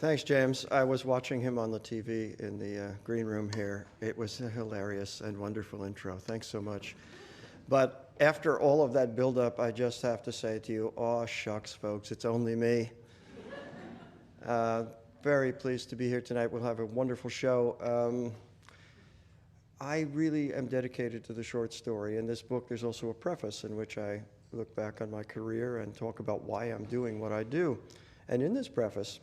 Thanks, James. I was watching him on the TV in the green room here. It was a hilarious and wonderful intro. Thanks so much. But after all of that buildup, I just have to say to you, aw, shucks, folks, it's only me. Very pleased to be here tonight. We'll have a wonderful show. I really am dedicated to the short story. In this book, there's also a preface in which I look back on my career and talk about why I'm doing what I do. And in this preface,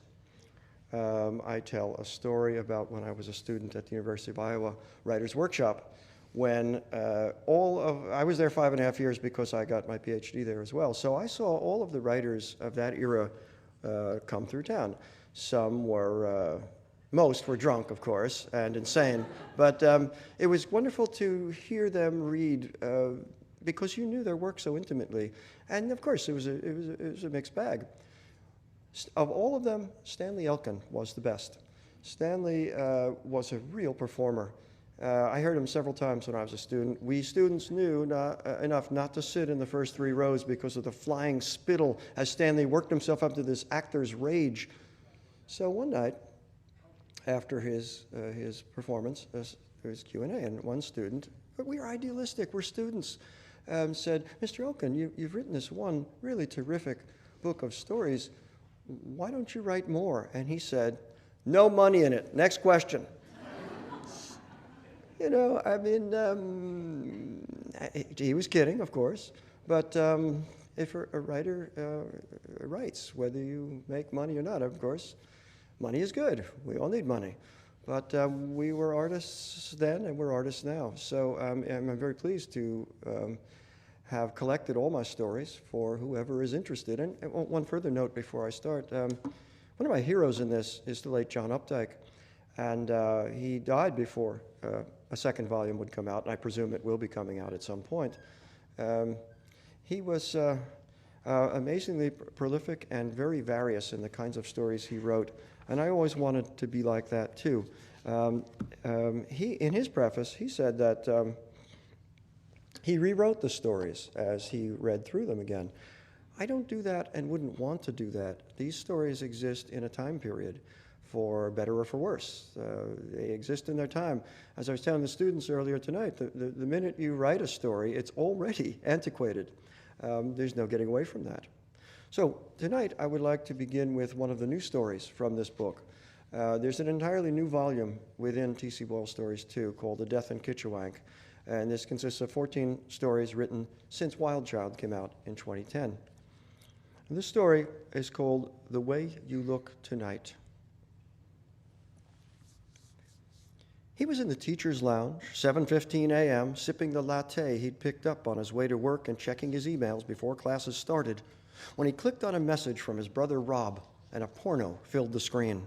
I tell a story about when I was a student at the University of Iowa Writers' Workshop, when I was there 5.5 years because I got my PhD there as well. So I saw all of the writers of that era come through town. Most were drunk, of course, and insane. But it was wonderful to hear them read because you knew their work so intimately. And of course, it was a mixed bag. Of all of them, Stanley Elkin was the best. Stanley was a real performer. I heard him several times when I was a student. We students knew enough not to sit in the first 3 rows because of the flying spittle as Stanley worked himself up to this actor's rage. So one night, after his performance, there was Q&A, and one student, but we are idealistic, we're students, said, Mr. Elkin, you've written this one really terrific book of stories. Why don't you write more? And he said, no money in it. Next question. You know, I mean, he was kidding, of course, but if a writer writes, whether you make money or not, of course, money is good. We all need money. But we were artists then, and we're artists now. So I'm very pleased to have collected all my stories for whoever is interested. And one further note before I start. One of my heroes in this is the late John Updike. And he died before a second volume would come out, and I presume it will be coming out at some point. He was amazingly prolific and very various in the kinds of stories he wrote. And I always wanted to be like that, too. In his preface, he said that he rewrote the stories as he read through them again. I don't do that and wouldn't want to do that. These stories exist in a time period, for better or for worse. They exist in their time. As I was telling the students earlier tonight, the minute you write a story, it's already antiquated. There's no getting away from that. So tonight, I would like to begin with one of the new stories from this book. There's an entirely new volume within T.C. Boyle Stories 2 called The Death in Kitchawank. And this consists of 14 stories written since Wild Child came out in 2010. And this story is called The Way You Look Tonight. He was in the teacher's lounge, 7:15 a.m., sipping the latte he'd picked up on his way to work and checking his emails before classes started, when he clicked on a message from his brother Rob, and a porno filled the screen.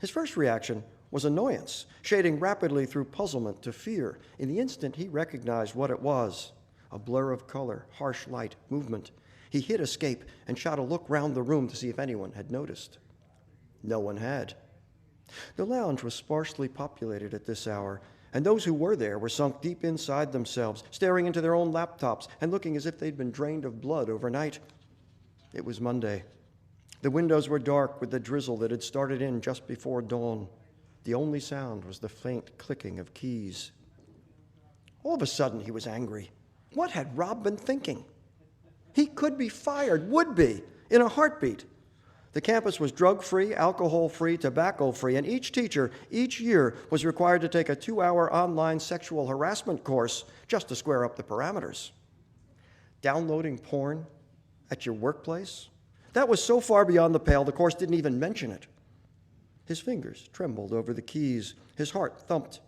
His first reaction was annoyance, shading rapidly through puzzlement to fear. In the instant, he recognized what it was: a blur of color, harsh light, movement. He hit escape and shot a look round the room to see if anyone had noticed. No one had. The lounge was sparsely populated at this hour, and those who were there were sunk deep inside themselves, staring into their own laptops and looking as if they'd been drained of blood overnight. It was Monday. The windows were dark with the drizzle that had started in just before dawn. The only sound was the faint clicking of keys. All of a sudden, he was angry. What had Rob been thinking? He could be fired, would be, in a heartbeat. The campus was drug-free, alcohol-free, tobacco-free, and each teacher, each year, was required to take a 2-hour online sexual harassment course just to square up the parameters. Downloading porn at your workplace? That was so far beyond the pale, the course didn't even mention it. His fingers trembled over the keys. His heart thumped.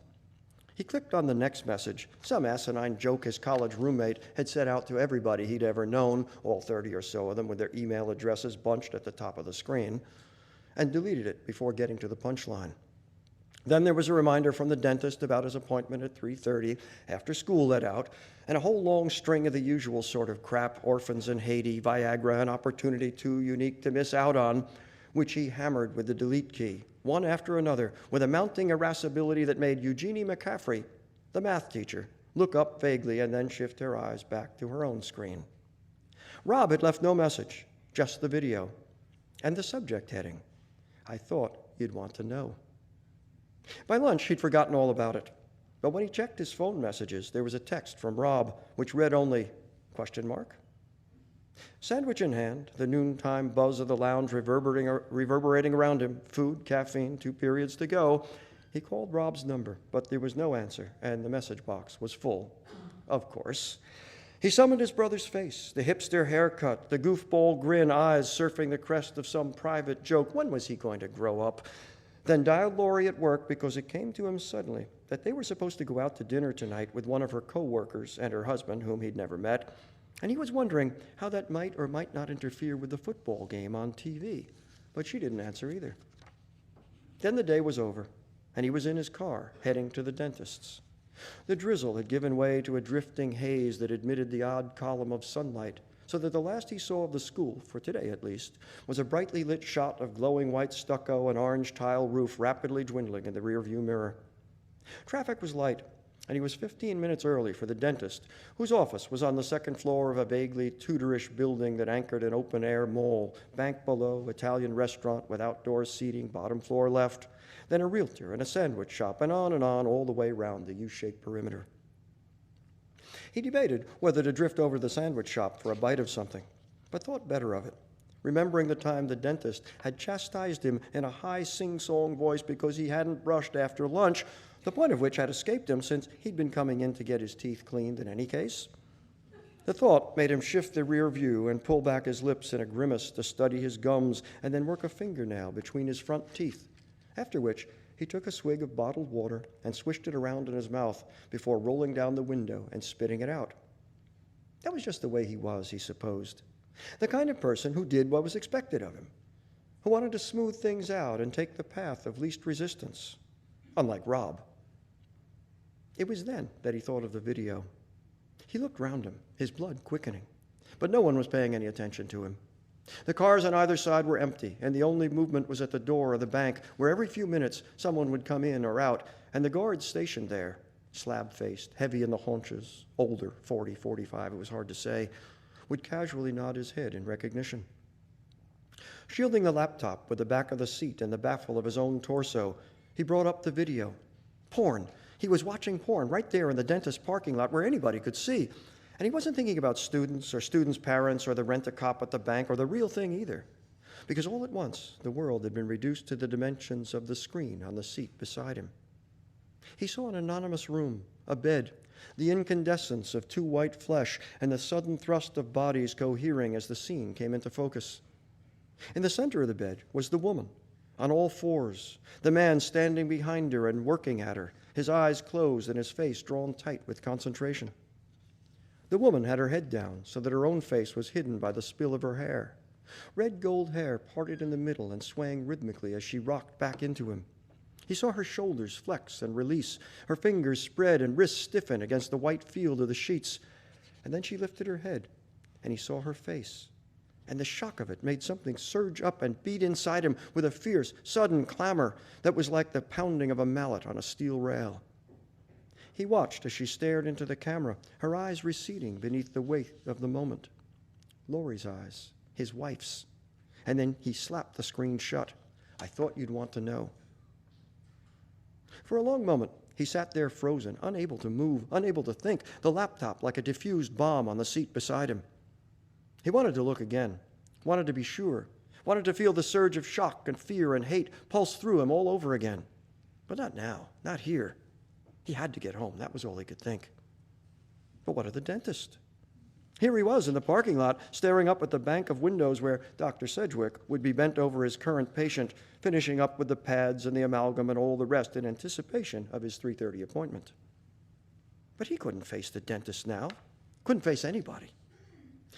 He clicked on the next message, some asinine joke his college roommate had sent out to everybody he'd ever known, all 30 or so of them with their email addresses bunched at the top of the screen, and deleted it before getting to the punchline. Then there was a reminder from the dentist about his appointment at 3:30 after school let out, and a whole long string of the usual sort of crap: orphans in Haiti, Viagra, an opportunity too unique to miss out on, which he hammered with the delete key, one after another, with a mounting irascibility that made Eugenie McCaffrey, the math teacher, look up vaguely and then shift her eyes back to her own screen. Rob had left no message, just the video, and the subject heading: I thought you'd want to know. By lunch, he'd forgotten all about it. But when he checked his phone messages, there was a text from Rob, which read only, ? Sandwich in hand, the noontime buzz of the lounge reverberating around him, food, caffeine, 2 periods to go, he called Rob's number, but there was no answer, and the message box was full. Of course. He summoned his brother's face, the hipster haircut, the goofball grin, eyes surfing the crest of some private joke. When was he going to grow up? Then dialed Laurie at work because it came to him suddenly that they were supposed to go out to dinner tonight with one of her co-workers and her husband, whom he'd never met, and he was wondering how that might or might not interfere with the football game on TV. But she didn't answer either. Then the day was over, and he was in his car, heading to the dentist's. The drizzle had given way to a drifting haze that admitted the odd column of sunlight, so that the last he saw of the school, for today at least, was a brightly lit shot of glowing white stucco and orange tile roof rapidly dwindling in the rearview mirror. Traffic was light, and he was 15 minutes early for the dentist, whose office was on the second floor of a vaguely Tudorish building that anchored an open-air mall, bank below, Italian restaurant with outdoor seating, bottom floor left, then a realtor and a sandwich shop, and on all the way round the U-shaped perimeter. He debated whether to drift over to the sandwich shop for a bite of something, but thought better of it, remembering the time the dentist had chastised him in a high sing-song voice because he hadn't brushed after lunch, the point of which had escaped him since he'd been coming in to get his teeth cleaned in any case. The thought made him shift the rear view and pull back his lips in a grimace to study his gums and then work a fingernail between his front teeth, after which he took a swig of bottled water and swished it around in his mouth before rolling down the window and spitting it out. That was just the way he was, he supposed. The kind of person who did what was expected of him, who wanted to smooth things out and take the path of least resistance, unlike Rob. It was then that he thought of the video. He looked round him, his blood quickening, but no one was paying any attention to him. The cars on either side were empty, and the only movement was at the door of the bank, where every few minutes someone would come in or out, and the guards stationed there, slab-faced, heavy in the haunches, older, 40, 45, it was hard to say, would casually nod his head in recognition. Shielding the laptop with the back of the seat and the baffle of his own torso, he brought up the video. Porn. He was watching porn right there in the dentist parking lot where anybody could see. And he wasn't thinking about students or students' parents or the rent-a-cop at the bank or the real thing either. Because all at once, the world had been reduced to the dimensions of the screen on the seat beside him. He saw an anonymous room, a bed, the incandescence of 2 white flesh, and the sudden thrust of bodies cohering as the scene came into focus. In the center of the bed was the woman, on all fours, the man standing behind her and working at her, his eyes closed and his face drawn tight with concentration. The woman had her head down so that her own face was hidden by the spill of her hair. Red gold hair parted in the middle and swaying rhythmically as she rocked back into him. He saw her shoulders flex and release, her fingers spread and wrists stiffen against the white field of the sheets. And then she lifted her head, and he saw her face. And the shock of it made something surge up and beat inside him with a fierce, sudden clamor that was like the pounding of a mallet on a steel rail. He watched as she stared into the camera, her eyes receding beneath the weight of the moment. Laurie's eyes, his wife's. And then he slapped the screen shut. I thought you'd want to know. For a long moment, he sat there frozen, unable to move, unable to think, the laptop like a diffused bomb on the seat beside him. He wanted to look again, wanted to be sure, wanted to feel the surge of shock and fear and hate pulse through him all over again. But not now, not here. He had to get home. That was all he could think. But what of the dentist? Here he was in the parking lot, staring up at the bank of windows where Dr. Sedgwick would be bent over his current patient, finishing up with the pads and the amalgam and all the rest in anticipation of his 3:30 appointment. But he couldn't face the dentist now. Couldn't face anybody.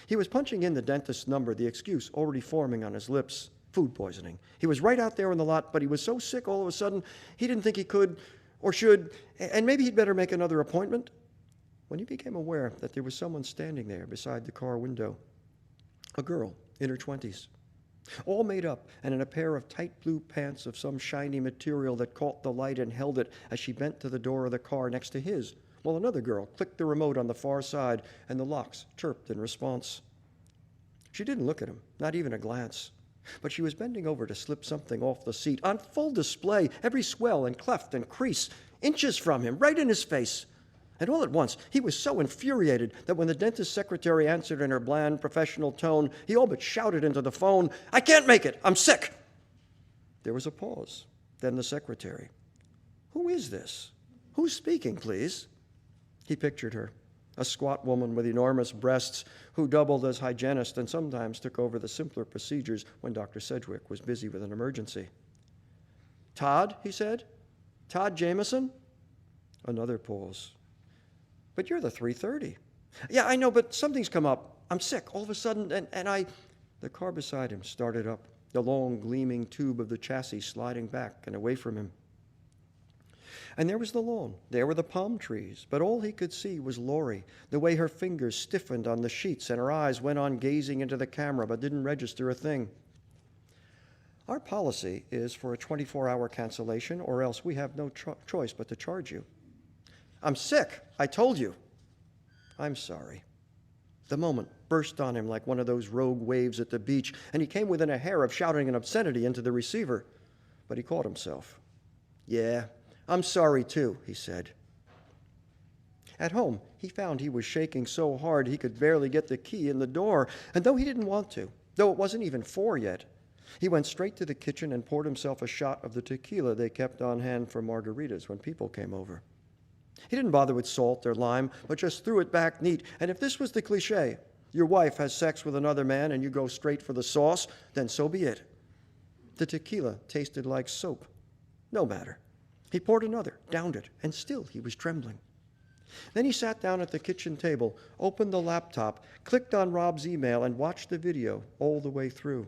He was punching in the dentist's number, the excuse already forming on his lips. Food poisoning. He was right out there in the lot, but he was so sick all of a sudden, he didn't think he could or should, and maybe he'd better make another appointment. When he became aware that there was someone standing there beside the car window, a girl in her 20s, all made up and in a pair of tight blue pants of some shiny material that caught the light and held it as she bent to the door of the car next to his, while another girl clicked the remote on the far side and the locks chirped in response. She didn't look at him, not even a glance. But she was bending over to slip something off the seat, on full display, every swell and cleft and crease, inches from him, right in his face. And all at once, he was so infuriated that when the dentist's secretary answered in her bland, professional tone, he all but shouted into the phone, "I can't make it, I'm sick." There was a pause. Then the secretary. "Who is this? Who's speaking, please?" He pictured her, a squat woman with enormous breasts who doubled as hygienist and sometimes took over the simpler procedures when Dr. Sedgwick was busy with an emergency. "Todd," he said. "Todd Jameson?" Another pause. "But you're the 3:30. "Yeah, I know, but something's come up. I'm sick all of a sudden, and I..." The car beside him started up, the long, gleaming tube of the chassis sliding back and away from him. And there was the lawn. There were the palm trees. But all he could see was Laurie, the way her fingers stiffened on the sheets and her eyes went on gazing into the camera but didn't register a thing. "Our policy is for a 24-hour cancellation, or else we have no choice but to charge you." "I'm sick. I told you." "I'm sorry." The moment burst on him like one of those rogue waves at the beach, and he came within a hair of shouting an obscenity into the receiver. But he caught himself. "Yeah, I'm sorry too," he said. At home, he found he was shaking so hard he could barely get the key in the door, and though he didn't want to, though it wasn't even 4 yet, he went straight to the kitchen and poured himself a shot of the tequila they kept on hand for margaritas when people came over. He didn't bother with salt or lime, but just threw it back neat, and if this was the cliché, your wife has sex with another man and you go straight for the sauce, then so be it. The tequila tasted like soap. No matter. He poured another, downed it, and still he was trembling. Then he sat down at the kitchen table, opened the laptop, clicked on Rob's email, and watched the video all the way through.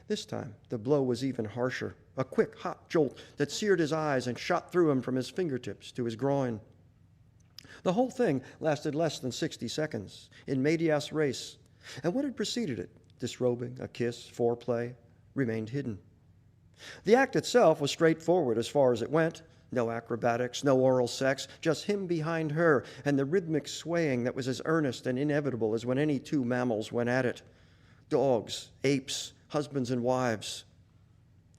This time, the blow was even harsher, a quick, hot jolt that seared his eyes and shot through him from his fingertips to his groin. The whole thing lasted less than 60 seconds, in medias res, and what had preceded it, disrobing, a kiss, foreplay, remained hidden. The act itself was straightforward as far as it went. No acrobatics, no oral sex, just him behind her and the rhythmic swaying that was as earnest and inevitable as when any two mammals went at it. Dogs, apes, husbands and wives.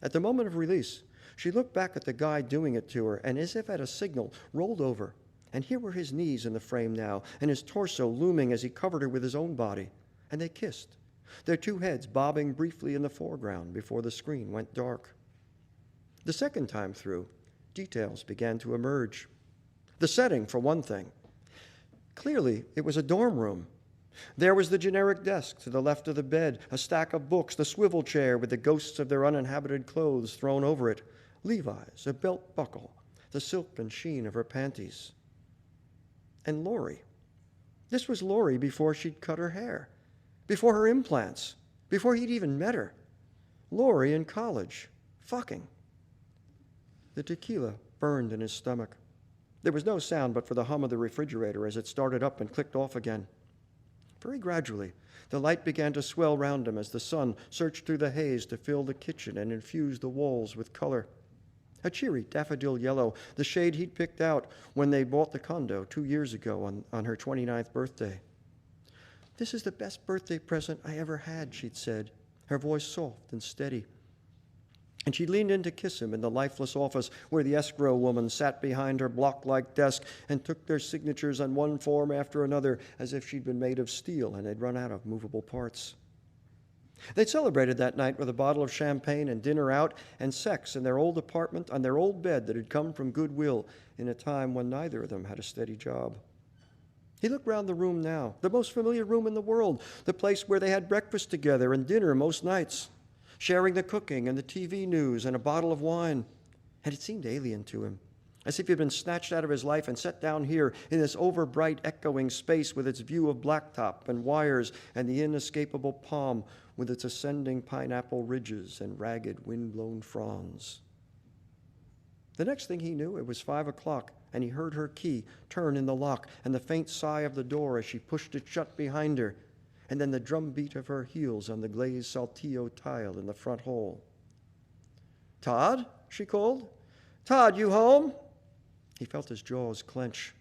At the moment of release, she looked back at the guy doing it to her and, as if at a signal, rolled over. And here were his knees in the frame now and his torso looming as he covered her with his own body. And they kissed, their two heads bobbing briefly in the foreground before the screen went dark. The second time through, details began to emerge. The setting, for one thing. Clearly, it was a dorm room. There was the generic desk to the left of the bed, a stack of books, the swivel chair with the ghosts of their uninhabited clothes thrown over it, Levi's, a belt buckle, the silk and sheen of her panties. And Laurie. This was Laurie before she'd cut her hair, before her implants, before he'd even met her. Laurie in college, fucking. The tequila burned in his stomach. There was no sound but for the hum of the refrigerator as it started up and clicked off again. Very gradually, the light began to swell round him as the sun searched through the haze to fill the kitchen and infuse the walls with color. A cheery daffodil yellow, the shade he'd picked out when they bought the condo 2 years ago on her 29th birthday. "This is the best birthday present I ever had," she'd said, her voice soft and steady. And she leaned in to kiss him in the lifeless office where the escrow woman sat behind her block-like desk and took their signatures on one form after another as if she'd been made of steel and they'd run out of movable parts. They'd celebrated that night with a bottle of champagne and dinner out and sex in their old apartment on their old bed that had come from goodwill in a time when neither of them had a steady job. He looked round the room now, the most familiar room in the world, the place where they had breakfast together and dinner most nights, sharing the cooking and the TV news and a bottle of wine. And it seemed alien to him, as if he'd been snatched out of his life and set down here in this overbright echoing space with its view of blacktop and wires and the inescapable palm with its ascending pineapple ridges and ragged wind-blown fronds. The next thing he knew, it was 5 o'clock, and he heard her key turn in the lock and the faint sigh of the door as she pushed it shut behind her, and then the drumbeat of her heels on the glazed saltillo tile in the front hall. "Todd?" she called. "Todd, you home?" He felt his jaws clench.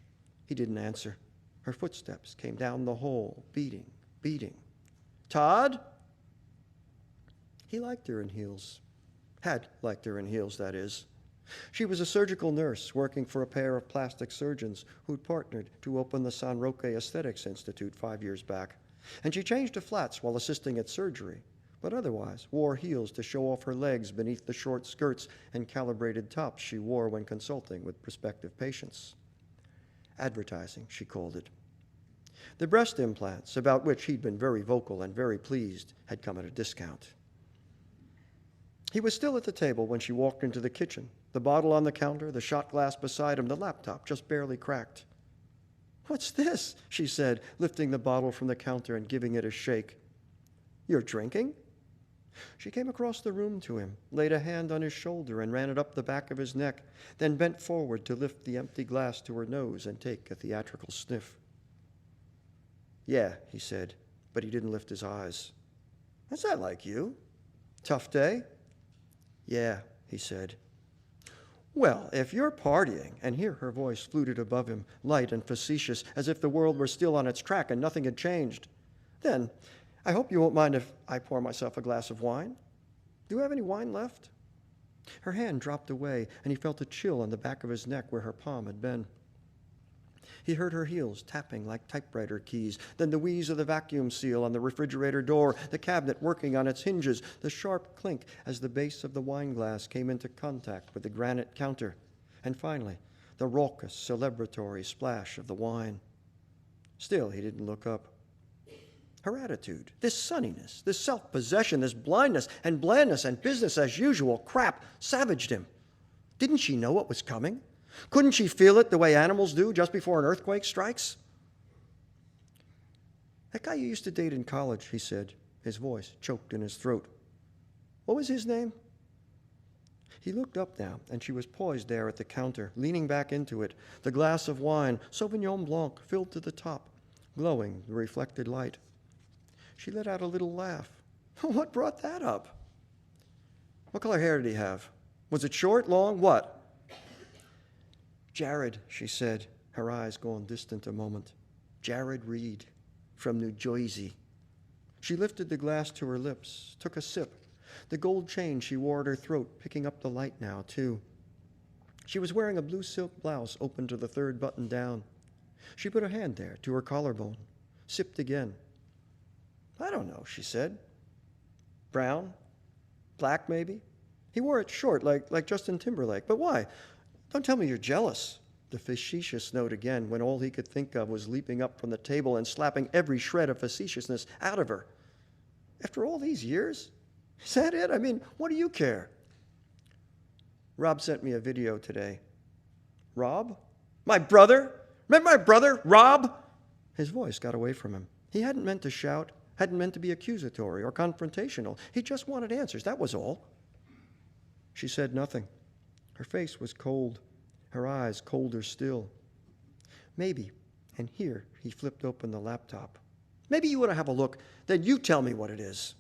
He didn't answer. Her footsteps came down the hall, beating, beating. "Todd?" He liked her in heels. Had liked her in heels, that is. She was a surgical nurse working for a pair of plastic surgeons who'd partnered to open the San Roque Aesthetics Institute 5 years back. And she changed to flats while assisting at surgery, but otherwise wore heels to show off her legs beneath the short skirts and calibrated tops she wore when consulting with prospective patients. Advertising, she called it. The breast implants, about which he'd been very vocal and very pleased, had come at a discount. He was still at the table when she walked into the kitchen, the bottle on the counter, the shot glass beside him, the laptop just barely cracked. "What's this?" she said, lifting the bottle from the counter and giving it a shake. "You're drinking?" She came across the room to him, laid a hand on his shoulder and ran it up the back of his neck, then bent forward to lift the empty glass to her nose and take a theatrical sniff. "Yeah," he said, but he didn't lift his eyes. "What's that like you? Tough day?" "Yeah," he said. "Well, if you're partying," and here her voice fluted above him, light and facetious, as if the world were still on its track and nothing had changed, "then I hope you won't mind if I pour myself a glass of wine. Do you have any wine left?" Her hand dropped away, and he felt a chill on the back of his neck where her palm had been. He heard her heels tapping like typewriter keys, then the wheeze of the vacuum seal on the refrigerator door, the cabinet working on its hinges, the sharp clink as the base of the wine glass came into contact with the granite counter, and finally, the raucous, celebratory splash of the wine. Still, he didn't look up. Her attitude, this sunniness, this self-possession, this blindness and blandness and business as usual crap savaged him. Didn't she know what was coming? Couldn't she feel it the way animals do just before an earthquake strikes? "That guy you used to date in college," he said, his voice choked in his throat. "What was his name?" He looked up now, and she was poised there at the counter, leaning back into it, the glass of wine, Sauvignon Blanc, filled to the top, glowing the reflected light. She let out a little laugh. "What brought that up?" "What color hair did he have? Was it short, long, what?" "Jared," she said, her eyes gone distant a moment. "Jared Reed, from New Jersey." She lifted the glass to her lips, took a sip, the gold chain she wore at her throat picking up the light now, too. She was wearing a blue silk blouse open to the third button down. She put a hand there to her collarbone, sipped again. "I don't know," she said. "Brown? Black, maybe? He wore it short, like Justin Timberlake. But why? Don't tell me you're jealous." The facetious note again, when all he could think of was leaping up from the table and slapping every shred of facetiousness out of her. "After all these years? Is that it? I mean, what do you care?" "Rob sent me a video today." "Rob? My brother? Remember my brother, Rob?" His voice got away from him. He hadn't meant to shout, hadn't meant to be accusatory or confrontational. He just wanted answers, that was all. She said nothing. Her face was cold, her eyes colder still. "Maybe," and here he flipped open the laptop, "maybe you want to have a look, then you tell me what it is."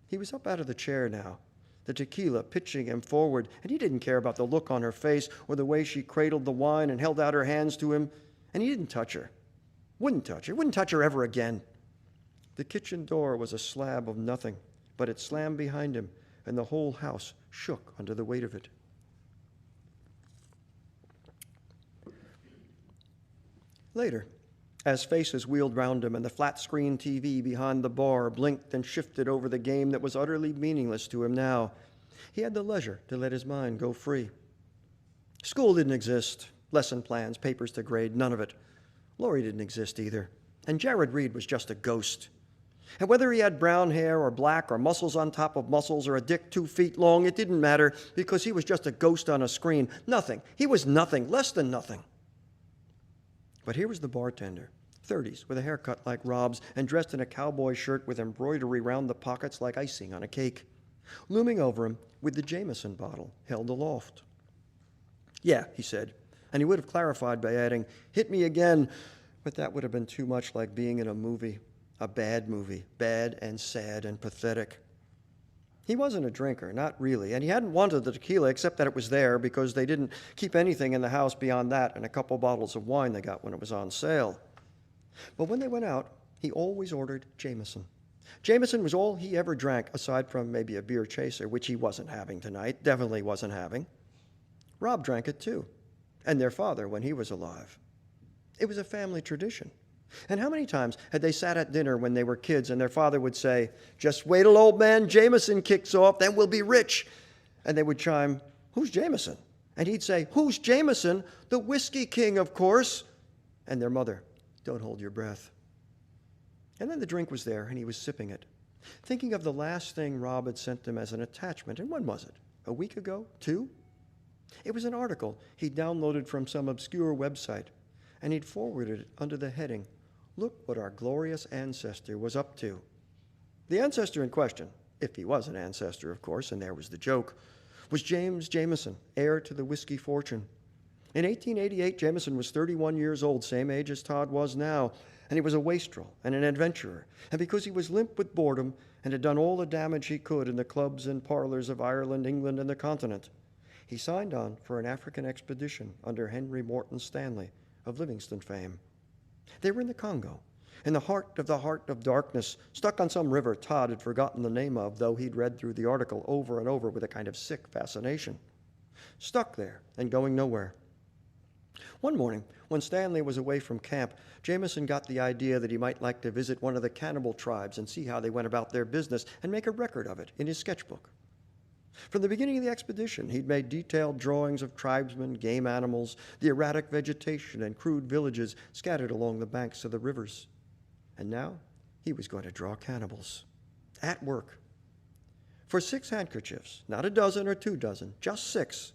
He was up out of the chair now, the tequila pitching him forward, and he didn't care about the look on her face or the way she cradled the wine and held out her hands to him, and he didn't touch her. Wouldn't touch her ever again. The kitchen door was a slab of nothing, but it slammed behind him, and the whole house shook under the weight of it. Later, as faces wheeled round him and the flat-screen TV behind the bar blinked and shifted over the game that was utterly meaningless to him now, he had the leisure to let his mind go free. School didn't exist, lesson plans, papers to grade, none of it. Laurie didn't exist either, and Jared Reed was just a ghost. And whether he had brown hair or black or muscles on top of muscles or a dick 2 feet long, it didn't matter because he was just a ghost on a screen. Nothing. He was nothing, less than nothing. But here was the bartender, 30s, with a haircut like Rob's and dressed in a cowboy shirt with embroidery round the pockets like icing on a cake, looming over him with the Jameson bottle held aloft. "Yeah," he said, and he would have clarified by adding, "Hit me again," but that would have been too much like being in a movie, a bad movie, bad and sad and pathetic. He wasn't a drinker, not really, and he hadn't wanted the tequila except that it was there because they didn't keep anything in the house beyond that and a couple bottles of wine they got when it was on sale. But when they went out, he always ordered Jameson. Jameson was all he ever drank, aside from maybe a beer chaser, which he wasn't having tonight, definitely wasn't having. Rob drank it too, and their father when he was alive. It was a family tradition. And how many times had they sat at dinner when they were kids and their father would say, "Just wait till old man Jameson kicks off, then we'll be rich." And they would chime, "Who's Jameson?" And he'd say, "Who's Jameson? The whiskey king, of course." And their mother, "Don't hold your breath." And then the drink was there, and he was sipping it, thinking of the last thing Rob had sent him as an attachment. And when was it? A week ago? 2? It was an article he'd downloaded from some obscure website, and he'd forwarded it under the heading, "Look what our glorious ancestor was up to." The ancestor in question, if he was an ancestor, of course, and there was the joke, was James Jameson, heir to the whiskey fortune. In 1888, Jameson was 31 years old, same age as Todd was now, and he was a wastrel and an adventurer. And because he was limp with boredom and had done all the damage he could in the clubs and parlors of Ireland, England, and the continent, he signed on for an African expedition under Henry Morton Stanley of Livingston fame. They were in the Congo, in the heart of darkness, stuck on some river Todd had forgotten the name of, though he'd read through the article over and over with a kind of sick fascination. Stuck there and going nowhere. One morning, when Stanley was away from camp, Jameson got the idea that he might like to visit one of the cannibal tribes and see how they went about their business and make a record of it in his sketchbook. From the beginning of the expedition, he'd made detailed drawings of tribesmen, game animals, the erratic vegetation, and crude villages scattered along the banks of the rivers. And now he was going to draw cannibals. At work. For 6 handkerchiefs, not a dozen or 2 dozen, just 6,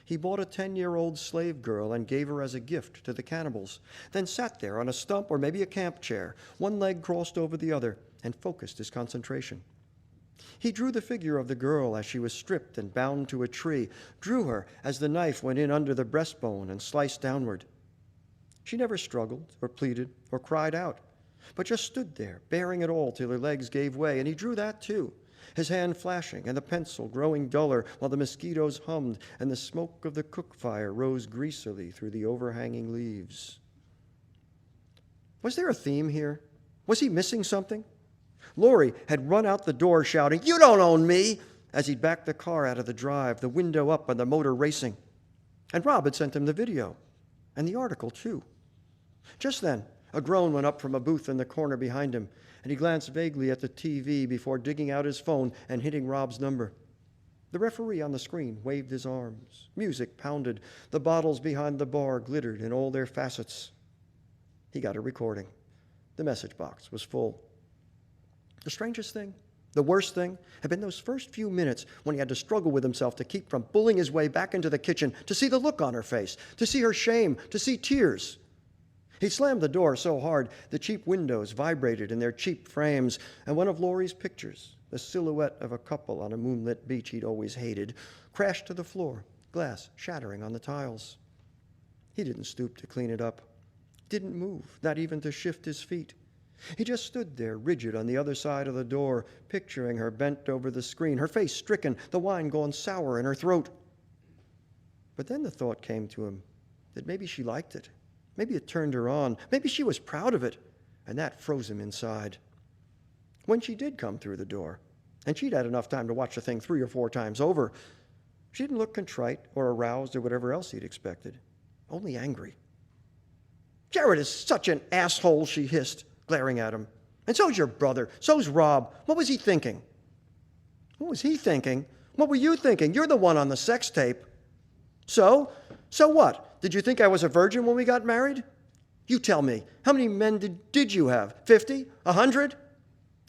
he bought a 10-year-old slave girl and gave her as a gift to the cannibals, then sat there on a stump or maybe a camp chair, one leg crossed over the other, and focused his concentration. He drew the figure of the girl as she was stripped and bound to a tree, drew her as the knife went in under the breastbone and sliced downward. She never struggled or pleaded or cried out, but just stood there, bearing it all till her legs gave way, and he drew that too, his hand flashing and the pencil growing duller while the mosquitoes hummed and the smoke of the cook fire rose greasily through the overhanging leaves. Was there a theme here? Was he missing something? Laurie had run out the door shouting, "You don't own me!" as he'd backed the car out of the drive, the window up and the motor racing. And Rob had sent him the video, and the article too. Just then, a groan went up from a booth in the corner behind him, and he glanced vaguely at the TV before digging out his phone and hitting Rob's number. The referee on the screen waved his arms. Music pounded. The bottles behind the bar glittered in all their facets. He got a recording. The message box was full. The strangest thing, the worst thing, had been those first few minutes when he had to struggle with himself to keep from bullying his way back into the kitchen, to see the look on her face, to see her shame, to see tears. He slammed the door so hard the cheap windows vibrated in their cheap frames, and one of Laurie's pictures, the silhouette of a couple on a moonlit beach he'd always hated, crashed to the floor, glass shattering on the tiles. He didn't stoop to clean it up, didn't move, not even to shift his feet. He just stood there, rigid on the other side of the door, picturing her bent over the screen, her face stricken, the wine gone sour in her throat. But then the thought came to him that maybe she liked it. Maybe it turned her on. Maybe she was proud of it, and that froze him inside. When she did come through the door, and she'd had enough time to watch the thing 3 or 4 times over, she didn't look contrite or aroused or whatever else he'd expected, only angry. "Jared is such an asshole," she hissed, glaring at him. "And so's your brother. So's Rob. What was he thinking?" "What was he thinking? What were you thinking? You're the one on the sex tape." So what? Did you think I was a virgin when we got married? You tell me, how many men did you have? 50? 100?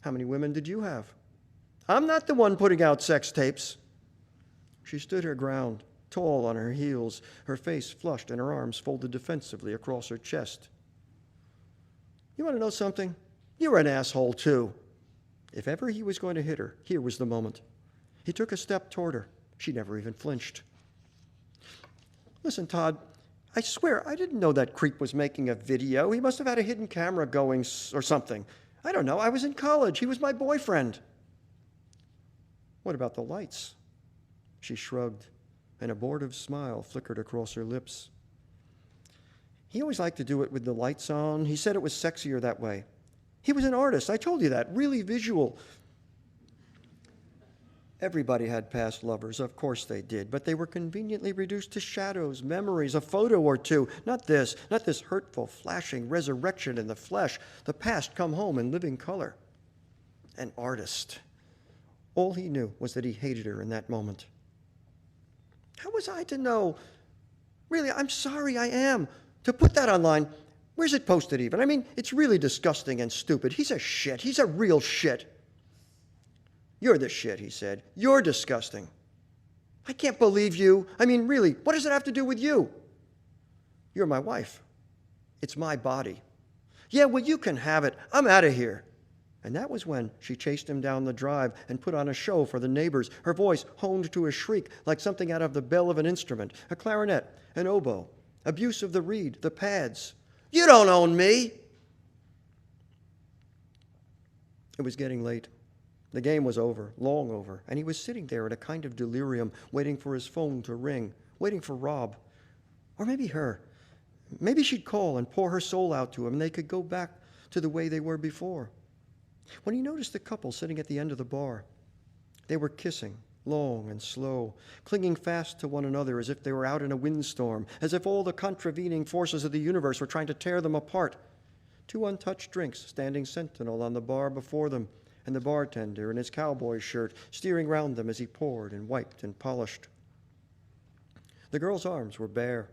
How many women did you have? I'm not the one putting out sex tapes." She stood her ground, tall on her heels, her face flushed and her arms folded defensively across her chest. "You want to know something? You're an asshole, too." If ever he was going to hit her, here was the moment. He took a step toward her. She never even flinched. "Listen, Todd, I swear I didn't know that creep was making a video. He must have had a hidden camera going or something. I don't know. I was in college. He was my boyfriend." "What about the lights?" She shrugged. An abortive smile flickered across her lips. "He always liked to do it with the lights on. He said it was sexier that way. He was an artist. I told you that. Really visual. Everybody had past lovers. Of course they did. But they were conveniently reduced to shadows, memories, a photo or two. Not this hurtful, flashing resurrection in the flesh. The past come home in living color. An artist. All he knew was that he hated her in that moment. How was I to know? Really, I'm sorry, I am. To put that online, where's it posted even? I mean, it's really disgusting and stupid. He's a shit. He's a real shit. You're the shit, he said. You're disgusting. I can't believe you. I mean, really, what does it have to do with you? You're my wife. It's my body. Yeah, well, you can have it. I'm out of here. And that was when she chased him down the drive and put on a show for the neighbors, her voice honed to a shriek like something out of the bell of an instrument, a clarinet, an oboe, abuse of the reed, the pads. You don't own me. It was getting late. The game was over, long over, and he was sitting there in a kind of delirium, waiting for his phone to ring, waiting for Rob. Or maybe her. Maybe she'd call and pour her soul out to him, and they could go back to the way they were before. When he noticed the couple sitting at the end of the bar, they were kissing, long and slow, clinging fast to one another as if they were out in a windstorm, as if all the contravening forces of the universe were trying to tear them apart. 2 untouched drinks standing sentinel on the bar before them, and the bartender in his cowboy shirt steering round them as he poured and wiped and polished. The girl's arms were bare.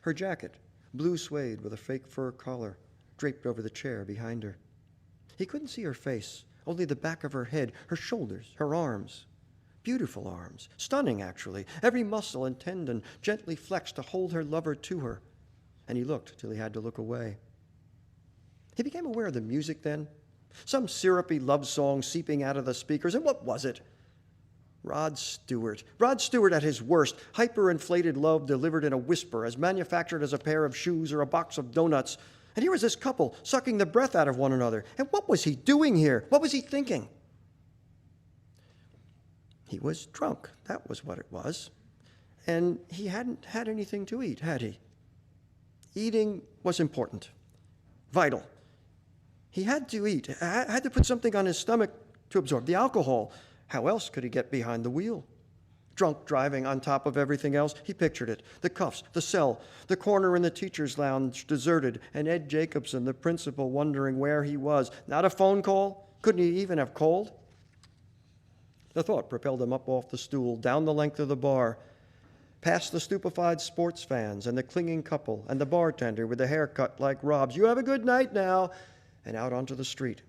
Her jacket, blue suede with a fake fur collar, draped over the chair behind her. He couldn't see her face, only the back of her head, her shoulders, her arms. Beautiful arms, stunning actually, every muscle and tendon gently flexed to hold her lover to her. And he looked till he had to look away. He became aware of the music then, some syrupy love song seeping out of the speakers. And what was it? Rod Stewart. Rod Stewart at his worst, hyper-inflated love delivered in a whisper, as manufactured as a pair of shoes or a box of donuts. And here was this couple sucking the breath out of one another. And what was he doing here? What was he thinking? He was drunk. That was what it was. And he hadn't had anything to eat, had he? Eating was important, vital. He had to eat, had to put something on his stomach to absorb the alcohol. How else could he get behind the wheel? Drunk driving on top of everything else, he pictured it. The cuffs, the cell, the corner in the teacher's lounge deserted, and Ed Jacobson, the principal, wondering where he was. Not a phone call? Couldn't he even have called? The thought propelled him up off the stool, down the length of the bar, past the stupefied sports fans and the clinging couple and the bartender with the haircut like Rob's. You have a good night now. And out onto the street.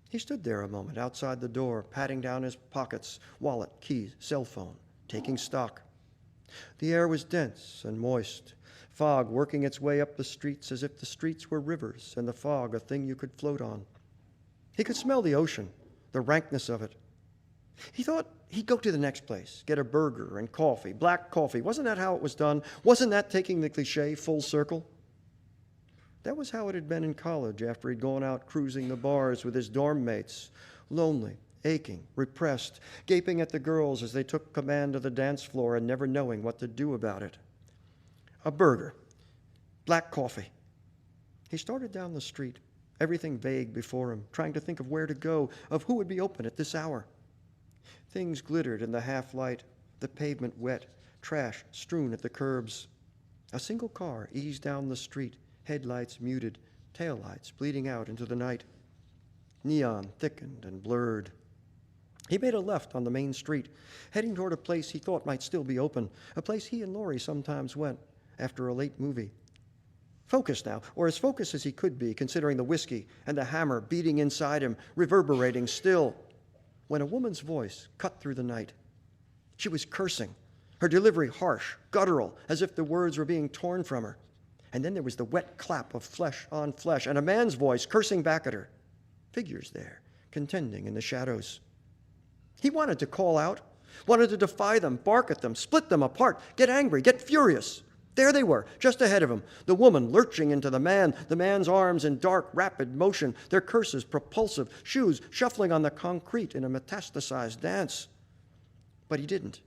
He stood there a moment outside the door, patting down his pockets, wallet, keys, cell phone, taking stock. The air was dense and moist, fog working its way up the streets as if the streets were rivers and the fog a thing you could float on. He could smell the ocean, the rankness of it. He thought he'd go to the next place, get a burger and coffee, black coffee. Wasn't that how it was done? Wasn't that taking the cliché full circle? That was how it had been in college after he'd gone out cruising the bars with his dorm mates, lonely, aching, repressed, gaping at the girls as they took command of the dance floor and never knowing what to do about it. A burger, black coffee. He started down the street, everything vague before him, trying to think of where to go, of who would be open at this hour. Things glittered in the half-light, the pavement wet, trash strewn at the curbs. A single car eased down the street, headlights muted, taillights bleeding out into the night. Neon thickened and blurred. He made a left on the main street, heading toward a place he thought might still be open, a place he and Laurie sometimes went after a late movie. Focused now, or as focused as he could be, considering the whiskey and the hammer beating inside him, reverberating still, when a woman's voice cut through the night. She was cursing, her delivery harsh, guttural, as if the words were being torn from her. And then there was the wet clap of flesh on flesh, and a man's voice cursing back at her. Figures there, contending in the shadows. He wanted to call out, wanted to defy them, bark at them, split them apart, get angry, get furious. There they were, just ahead of him, the woman lurching into the man's arms in dark, rapid motion, their curses propulsive, shoes shuffling on the concrete in a metastasized dance. But he didn't.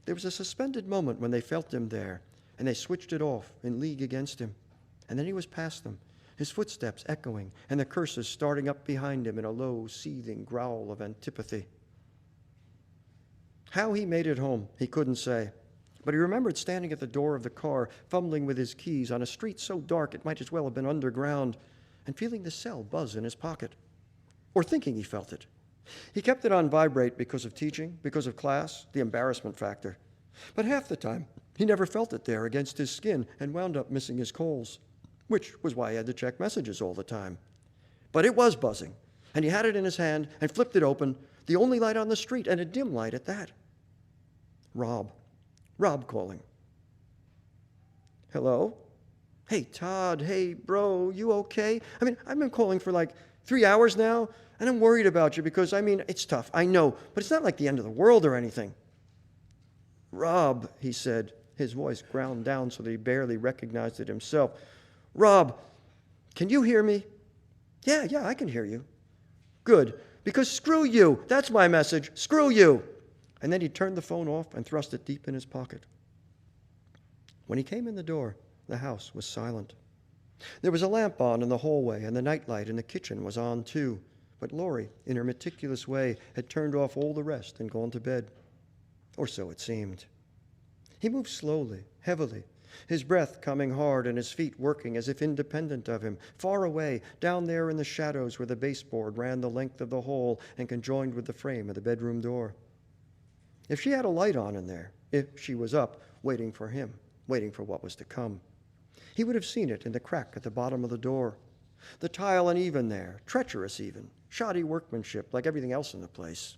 There was a suspended moment when they felt him there, and they switched it off in league against him. And then he was past them, his footsteps echoing and the curses starting up behind him in a low, seething growl of antipathy. How he made it home, he couldn't say, but he remembered standing at the door of the car, fumbling with his keys on a street so dark it might as well have been underground, and feeling the cell buzz in his pocket, or thinking he felt it. He kept it on vibrate because of teaching, because of class, the embarrassment factor. But half the time, he never felt it there against his skin and wound up missing his calls, which was why he had to check messages all the time. But it was buzzing, and he had it in his hand and flipped it open, the only light on the street, and a dim light at that. Rob calling. Hello? Hey, Todd, hey, bro, you okay? I've been calling for like 3 hours now, and I'm worried about you because, it's tough, I know, but it's not like the end of the world or anything. Rob, he said, his voice ground down so that he barely recognized it himself. Rob, can you hear me? Yeah, I can hear you. Good, because screw you. That's my message. Screw you. And then he turned the phone off and thrust it deep in his pocket. When he came in the door, the house was silent. There was a lamp on in the hallway, and the nightlight in the kitchen was on too. But Laurie, in her meticulous way, had turned off all the rest and gone to bed. Or so it seemed. He moved slowly, heavily, his breath coming hard and his feet working as if independent of him, far away, down there in the shadows where the baseboard ran the length of the hall and conjoined with the frame of the bedroom door. If she had a light on in there, if she was up, waiting for him, waiting for what was to come, he would have seen it in the crack at the bottom of the door. The tile uneven there, treacherous even, shoddy workmanship like everything else in the place.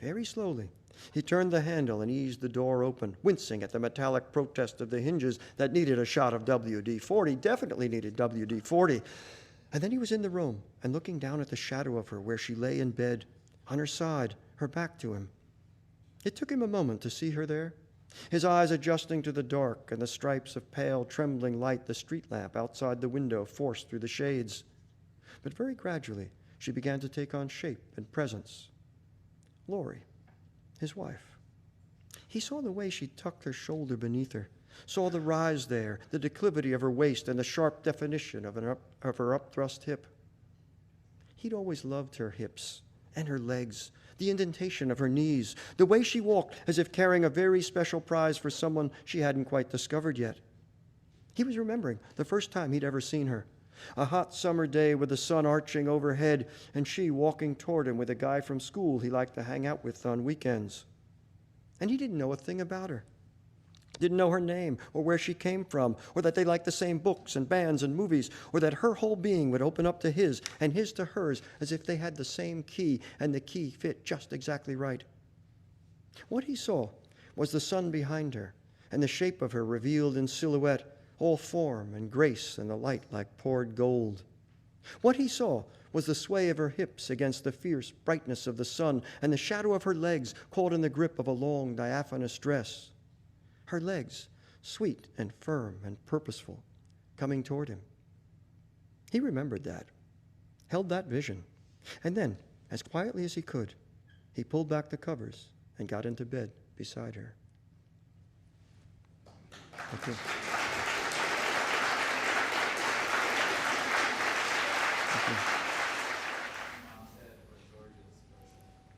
Very slowly, he turned the handle and eased the door open, wincing at the metallic protest of the hinges that needed a shot of WD-40, definitely needed WD-40. And then he was in the room and looking down at the shadow of her where she lay in bed, on her side, her back to him. It took him a moment to see her there, his eyes adjusting to the dark and the stripes of pale, trembling light the street lamp outside the window forced through the shades. But very gradually, she began to take on shape and presence. Laurie, his wife. He saw the way she tucked her shoulder beneath her, saw the rise there, the declivity of her waist, and the sharp definition of her upthrust hip. He'd always loved her hips and her legs, the indentation of her knees, the way she walked as if carrying a very special prize for someone she hadn't quite discovered yet. He was remembering the first time he'd ever seen her, a hot summer day with the sun arching overhead and she walking toward him with a guy from school he liked to hang out with on weekends. And he didn't know a thing about her. Didn't know her name or where she came from or that they liked the same books and bands and movies or that her whole being would open up to his and his to hers as if they had the same key and the key fit just exactly right. What he saw was the sun behind her and the shape of her revealed in silhouette, all form and grace and the light like poured gold. What he saw was the sway of her hips against the fierce brightness of the sun and the shadow of her legs caught in the grip of a long diaphanous dress. Her legs, sweet and firm and purposeful, coming toward him. He remembered that, held that vision, and then, as quietly as he could, he pulled back the covers and got into bed beside her. Thank you.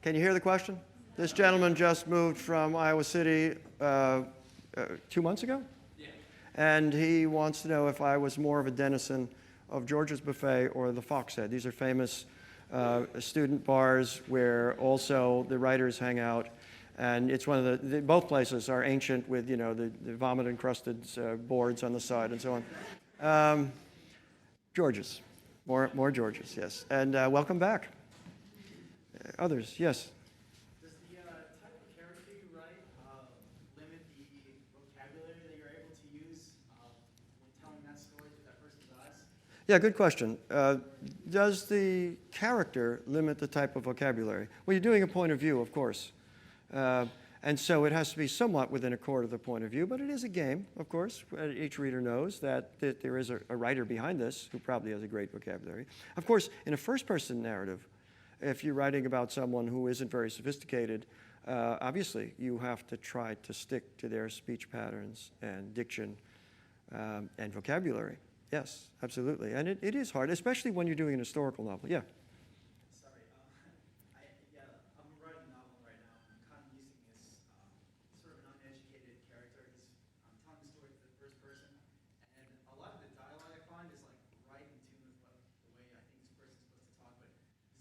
Can you hear the question? This gentleman just moved from Iowa City 2 months ago? Yeah. And he wants to know if I was more of a denizen of George's Buffet or the Fox Head. These are famous student bars where also the writers hang out. And it's one of both places are ancient with, the vomit-encrusted boards on the side and so on. George's. More Georges, yes. And welcome back. Others, yes. Does the type of character you write limit the vocabulary that you're able to use when telling that story through that person's eyes? Yeah, good question. Does the character limit the type of vocabulary? Well, you're doing a point of view, of course. And so it has to be somewhat within accord of the point of view, but it is a game, of course. Each reader knows that there is a writer behind this who probably has a great vocabulary. Of course, in a first-person narrative, if you're writing about someone who isn't very sophisticated, obviously you have to try to stick to their speech patterns and diction and vocabulary. Yes, absolutely. And it is hard, especially when you're doing an historical novel. Yeah. Sorry, I'm writing a novel right now. I'm kind of using this sort of an uneducated character. I'm telling the story to the first person, and a lot of the dialogue I find is like right in tune with the way I think this person's supposed to talk. But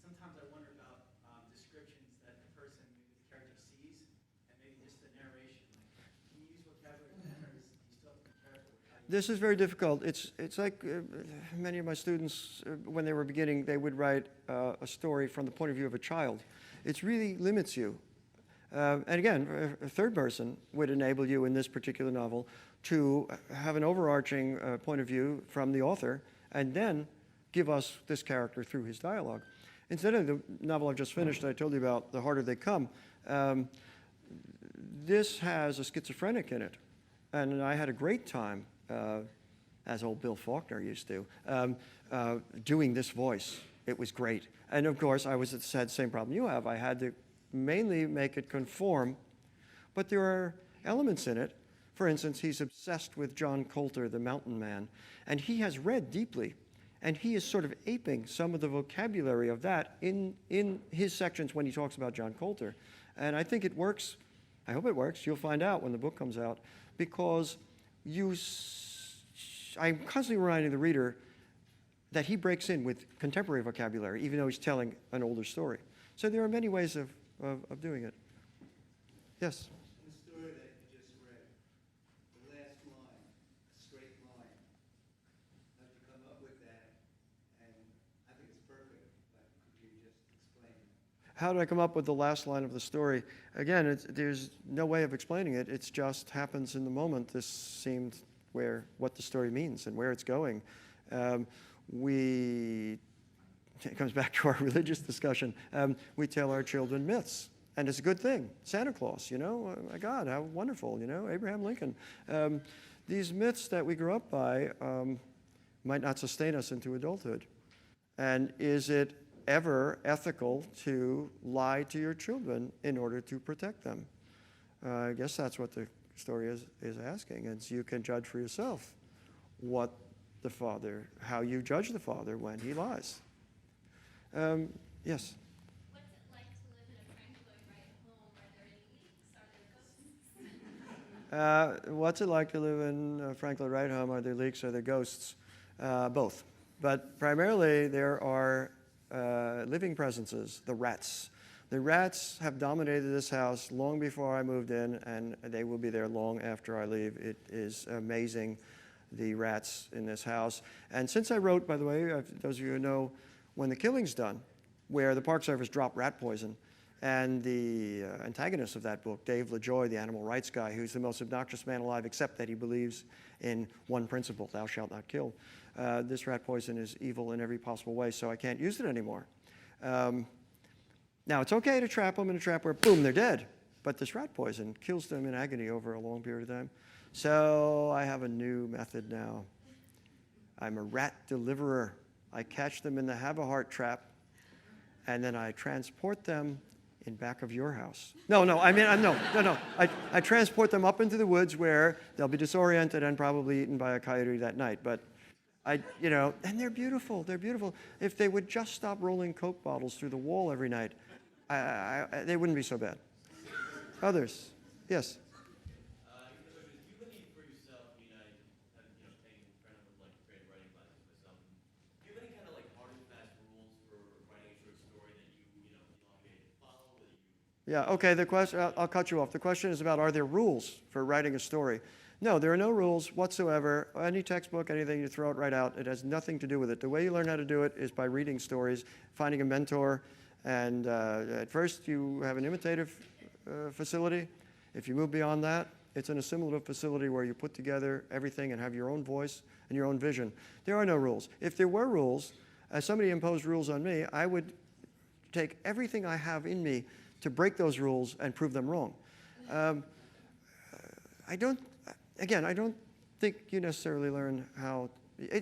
sometimes I wonder about descriptions that the person, maybe the character sees, and maybe just the narration. Like, can you use vocabulary then, or do you still have to be careful with how you? This is very difficult. It's like many of my students, when they were beginning, they would write a story from the point of view of a child. It really limits you. And again, a third person would enable you in this particular novel to have an overarching point of view from the author and then give us this character through his dialogue. Instead of the novel I've just finished, I told you about, The Harder They Come, this has a schizophrenic in it. And I had a great time, as old Bill Faulkner used to, doing this voice. It was great. And of course, I had the same problem you have. I had to mainly make it conform, but there are elements in it. For instance, he's obsessed with John Coulter, the mountain man, and he has read deeply, and he is sort of aping some of the vocabulary of that in his sections when he talks about John Coulter. And I think it works. I hope it works. You'll find out when the book comes out, because I'm constantly reminding the reader that he breaks in with contemporary vocabulary, even though he's telling an older story. So there are many ways of doing it. Yes? In the story that you just read, the last line, a straight line, how did you come up with that? And I think it's perfect, but could you just explain it? How did I come up with the last line of the story? Again, there's no way of explaining it. It just happens in the moment. This seemed what the story means and where it's going. It comes back to our religious discussion. We tell our children myths, and it's a good thing. Santa Claus, oh my God, how wonderful, Abraham Lincoln. These myths that we grew up by might not sustain us into adulthood. And is it ever ethical to lie to your children in order to protect them? I guess that's what the story is asking, and so you can judge for yourself how you judge the father when he lies. Yes? What's it like to live in a Frank Lloyd Wright home? Are there any leaks? Are there ghosts? What's it like to live in a Frank Lloyd Wright home? Are there leaks? Are there ghosts? Both. But primarily there are living presences, the rats. The rats have dominated this house long before I moved in, and they will be there long after I leave. It is amazing, the rats in this house. And since I wrote, by the way, those of you who know, When the Killing's Done, where the Park Service dropped rat poison, and the antagonist of that book, Dave LaJoy, the animal rights guy, who's the most obnoxious man alive, except that he believes in one principle, thou shalt not kill. This rat poison is evil in every possible way, so I can't use it anymore. Now, it's okay to trap them in a trap where, boom, they're dead. But this rat poison kills them in agony over a long period of time. So I have a new method now. I'm a rat deliverer. I catch them in the have-a-heart trap, and then I transport them in back of your house. No. I transport them up into the woods where they'll be disoriented and probably eaten by a coyote that night. But and they're beautiful. They're beautiful. If they would just stop rolling Coke bottles through the wall every night, they wouldn't be so bad. Others, yes. You believe for yourself, I've taken kind of like creative writing classes myself. Do you have any kind of like hard and fast rules for writing a short story that you elongate to follow? Yeah. Okay. The question. I'll cut you off. The question is about: are there rules for writing a story? No, there are no rules whatsoever. Any textbook, anything, you throw it right out. It has nothing to do with it. The way you learn how to do it is by reading stories, finding a mentor, and at first you have an imitative facility. If you move beyond that, it's an assimilative facility where you put together everything and have your own voice and your own vision. There are no rules. If there were rules, as somebody imposed rules on me, I would take everything I have in me to break those rules and prove them wrong. I don't think you necessarily learn how.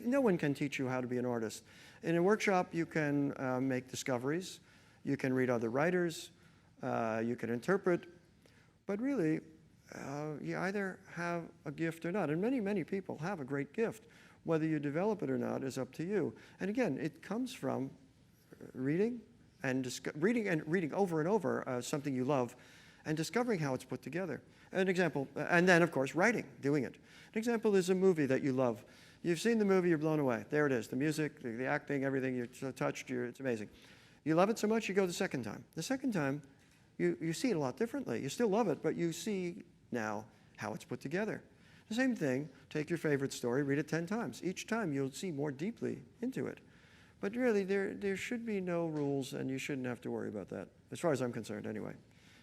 No one can teach you how to be an artist. In a workshop, you can make discoveries. You can read other writers. You can interpret. But really, you either have a gift or not. And many, many people have a great gift. Whether you develop it or not is up to you. And again, it comes from reading and reading over and over something you love and discovering how it's put together. An example, and then, of course, writing, doing it. An example is a movie that you love. You've seen the movie, you're blown away. There it is, the music, the acting, everything, you're so touched, it's amazing. You love it so much, you go the second time. The second time, you see it a lot differently. You still love it, but you see now how it's put together. The same thing, take your favorite story, read it 10 times. Each time, you'll see more deeply into it. But really, there should be no rules, and you shouldn't have to worry about that, as far as I'm concerned, anyway.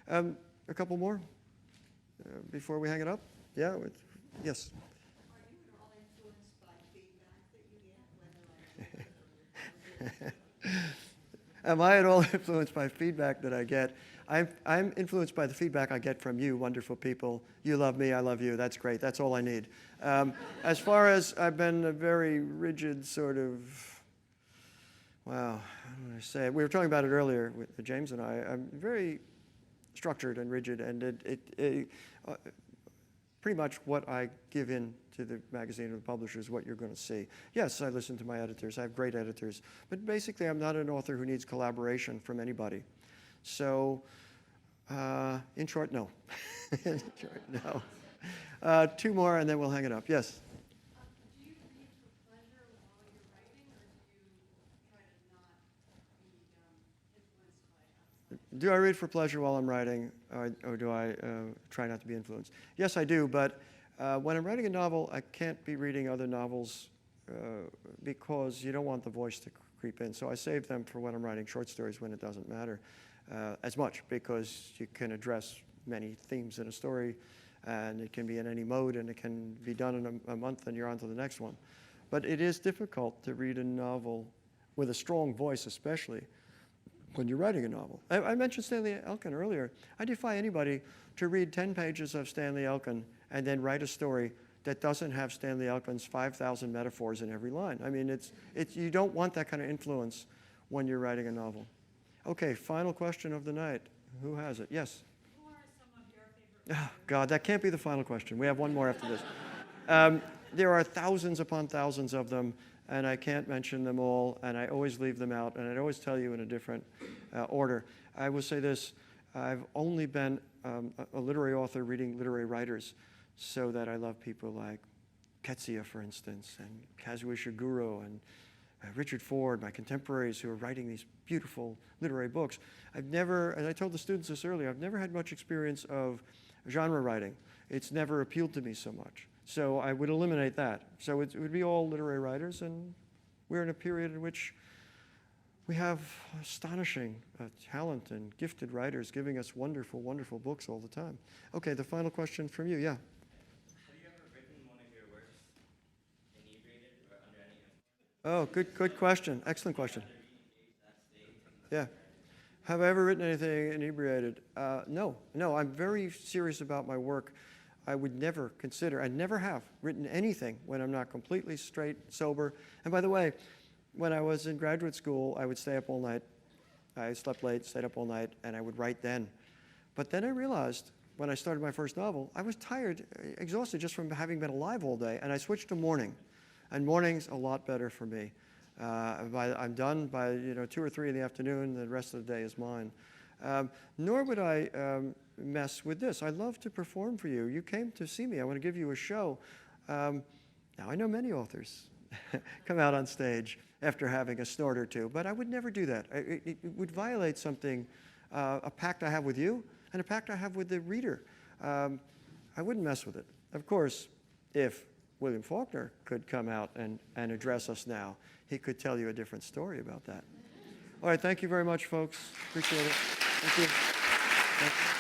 A couple more before we hang it up? Yeah? Yes? Are you at all influenced by feedback that you get, whether Am I at all influenced by feedback that I get? I'm influenced by the feedback I get from you, wonderful people. You love me, I love you. That's great. That's all I need. As far as I've been a very rigid sort of, wow, how do I say it? We were talking about it earlier with James and I. I'm very structured and rigid, and pretty much what I give in to the magazine or the publisher is what you're going to see. Yes, I listen to my editors. I have great editors. But basically, I'm not an author who needs collaboration from anybody. So, in short, no. In short, no. Two more, and then we'll hang it up. Yes? do you read for pleasure while you're writing, or do you try to not be influenced by outside? Do I read for pleasure while I'm writing, or do I try not to be influenced? Yes, I do, but when I'm writing a novel, I can't be reading other novels because you don't want the voice to creep in. So I save them for when I'm writing short stories when it doesn't matter as much, because you can address many themes in a story, and it can be in any mode, and it can be done in a month, and you're on to the next one. But it is difficult to read a novel with a strong voice, especially when you're writing a novel. I mentioned Stanley Elkin earlier. I defy anybody to read 10 pages of Stanley Elkin and then write a story that doesn't have Stanley Elkin's 5,000 metaphors in every line. I mean, you don't want that kind of influence when you're writing a novel. Okay, final question of the night. Who has it? Yes? Who are some of your favorite Oh, God, that can't be the final question. We have one more after this. There are thousands upon thousands of them, and I can't mention them all, and I always leave them out, and I always tell you in a different order. I will say this. I've only been a literary author reading literary writers, so that I love people like Ketsia, for instance, and Kazuo Ishiguro, and Richard Ford, my contemporaries who are writing these beautiful literary books. I've never, and I told the students this earlier, I've never had much experience of genre writing. It's never appealed to me so much. So I would eliminate that. So it would be all literary writers, and we're in a period in which we have astonishing talent and gifted writers giving us wonderful, wonderful books all the time. Okay, the final question from you, yeah. Have you ever written one of your works inebriated or under any influence? Oh, good question. Excellent question. Yeah. Have I ever written anything inebriated? No, I'm very serious about my work. I would never consider, I never have written anything when I'm not completely straight, sober. And by the way, when I was in graduate school, I would stay up all night. I slept late, stayed up all night, and I would write then. But then I realized, when I started my first novel, I was tired, exhausted just from having been alive all day, and I switched to morning. And morning's a lot better for me. I'm done by 2 or 3 in the afternoon. The rest of the day is mine. Nor would I mess with this. I love to perform for you. You came to see me. I want to give you a show. Now, I know many authors come out on stage after having a snort or two, but I would never do that. It would violate something, a pact I have with you and a pact I have with the reader. I wouldn't mess with it. Of course, if William Faulkner could come out and address us now, he could tell you a different story about that. All right, thank you very much, folks. Appreciate it. Thank you. Thank you.